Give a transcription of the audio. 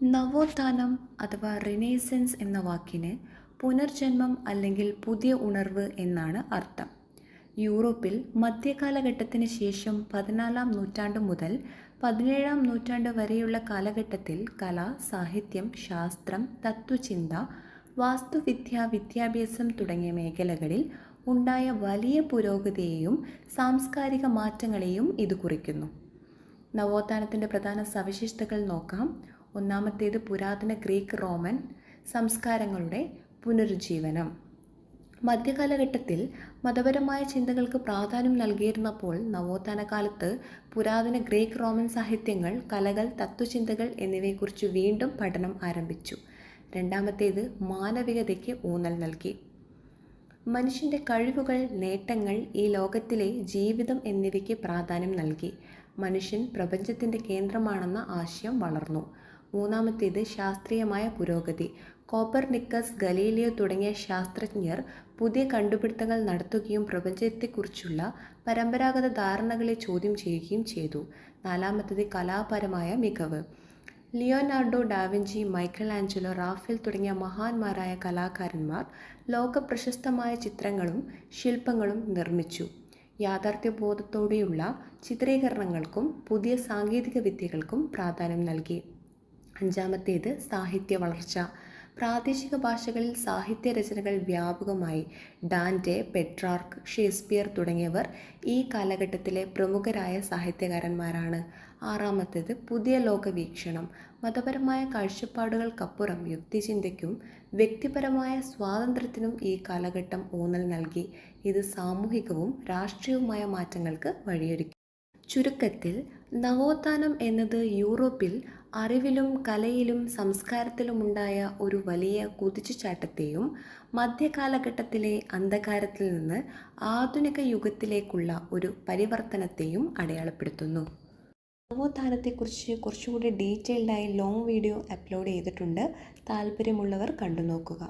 നവോത്ഥാനം അഥവാ റിനൈസൻസ് എന്ന വാക്കിന് പുനർജന്മം അല്ലെങ്കിൽ പുതിയ ഉണർവ് എന്നാണ് അർത്ഥം. യൂറോപ്പിൽ മധ്യകാലഘട്ടത്തിന് ശേഷം 14-ാം നൂറ്റാണ്ട് മുതൽ 17-ാം നൂറ്റാണ്ട് വരെയുള്ള കാലഘട്ടത്തിൽ കല, സാഹിത്യം, ശാസ്ത്രം, തത്ത്വചിന്ത, വാസ്തുവിദ്യ, വിദ്യാഭ്യാസം തുടങ്ങിയ മേഖലകളിൽ ഉണ്ടായ വലിയ പുരോഗതിയെയും സാംസ്കാരിക മാറ്റങ്ങളെയും ഇത് കുറിക്കുന്നു. നവോത്ഥാനത്തിൻ്റെ പ്രധാന സവിശേഷതകൾ നോക്കാം. ഒന്നാമത്തേത് പുരാതന ഗ്രീക്ക് റോമൻ സംസ്കാരങ്ങളുടെ പുനരുജ്ജീവനം. മധ്യകാലഘട്ടത്തിൽ മതപരമായ ചിന്തകൾക്ക് പ്രാധാന്യം നൽകിയിരുന്നപ്പോൾ നവോത്ഥാന കാലത്ത് പുരാതന ഗ്രീക്ക് റോമൻ സാഹിത്യങ്ങൾ, കലകൾ, തത്വചിന്തകൾ എന്നിവയെക്കുറിച്ച് വീണ്ടും പഠനം ആരംഭിച്ചു. രണ്ടാമത്തേത് മാനവികതയ്ക്ക് ഊന്നൽ നൽകി. മനുഷ്യൻ്റെ കഴിവുകൾ, നേട്ടങ്ങൾ, ഈ ലോകത്തിലെ ജീവിതം എന്നിവയ്ക്ക് പ്രാധാന്യം നൽകി. മനുഷ്യൻ പ്രപഞ്ചത്തിൻ്റെ കേന്ദ്രമാണെന്ന ആശയം വളർന്നു. മൂന്നാമത്തേത് ശാസ്ത്രീയമായ പുരോഗതി. കോപ്പർനിക്കസ്, ഗലീലിയോ തുടങ്ങിയ ശാസ്ത്രജ്ഞർ പുതിയ കണ്ടുപിടുത്തങ്ങൾ നടത്തുകയും പ്രപഞ്ചത്തെക്കുറിച്ചുള്ള പരമ്പരാഗത ധാരണകളെ ചോദ്യം ചെയ്യുകയും ചെയ്തു. നാലാമത്തേത് കലാപരമായ മികവ്. Leonardo da Vinci, Michelangelo, Raphael തുടങ്ങിയ മഹാന്മാരായ കലാകാരന്മാർ ലോകപ്രശസ്തമായ ചിത്രങ്ങളും ശില്പങ്ങളും നിർമ്മിച്ചു. യാഥാർത്ഥ്യബോധത്തോടെയുള്ള ചിത്രീകരണങ്ങൾക്കും പുതിയ സാങ്കേതിക വിദ്യകൾക്കും പ്രാധാന്യം നൽകി. അഞ്ചാമത്തേത് സാഹിത്യ വളർച്ച. പ്രാദേശിക ഭാഷകളിൽ സാഹിത്യ രചനകൾ വ്യാപകമായി. ഡാൻ്റെ, പെട്രാർക്ക്, ഷേക്സ്പിയർ തുടങ്ങിയവർ ഈ കാലഘട്ടത്തിലെ പ്രമുഖരായ സാഹിത്യകാരന്മാരാണ്. ആറാമത്തേത് പുതിയ ലോകവീക്ഷണം. മതപരമായ കാഴ്ചപ്പാടുകൾക്കപ്പുറം യുക്തിചിന്തയ്ക്കും വ്യക്തിപരമായ സ്വാതന്ത്ര്യത്തിനും ഈ കാലഘട്ടം ഊന്നൽ നൽകി. ഇത് സാമൂഹികവും രാഷ്ട്രീയവുമായ മാറ്റങ്ങൾക്ക് വഴിയൊരുക്കി. ചുരുക്കത്തിൽ, നവോത്ഥാനം എന്നത് യൂറോപ്പിൽ അറിവിലും കലയിലും സംസ്കാരത്തിലുമുണ്ടായ ഒരു വലിയ കുതിച്ചുചാട്ടത്തെയും മധ്യകാലഘട്ടത്തിലെ അന്ധകാരത്തിൽ നിന്ന് ആധുനിക യുഗത്തിലേക്കുള്ള ഒരു പരിവർത്തനത്തെയും അടയാളപ്പെടുത്തുന്നു. നവോത്ഥാനത്തെക്കുറിച്ച് കുറച്ചുകൂടി ഡീറ്റെയിൽഡായി ലോങ് വീഡിയോ അപ്ലോഡ് ചെയ്തിട്ടുണ്ട്. താല്പര്യമുള്ളവർ കണ്ടു നോക്കുക.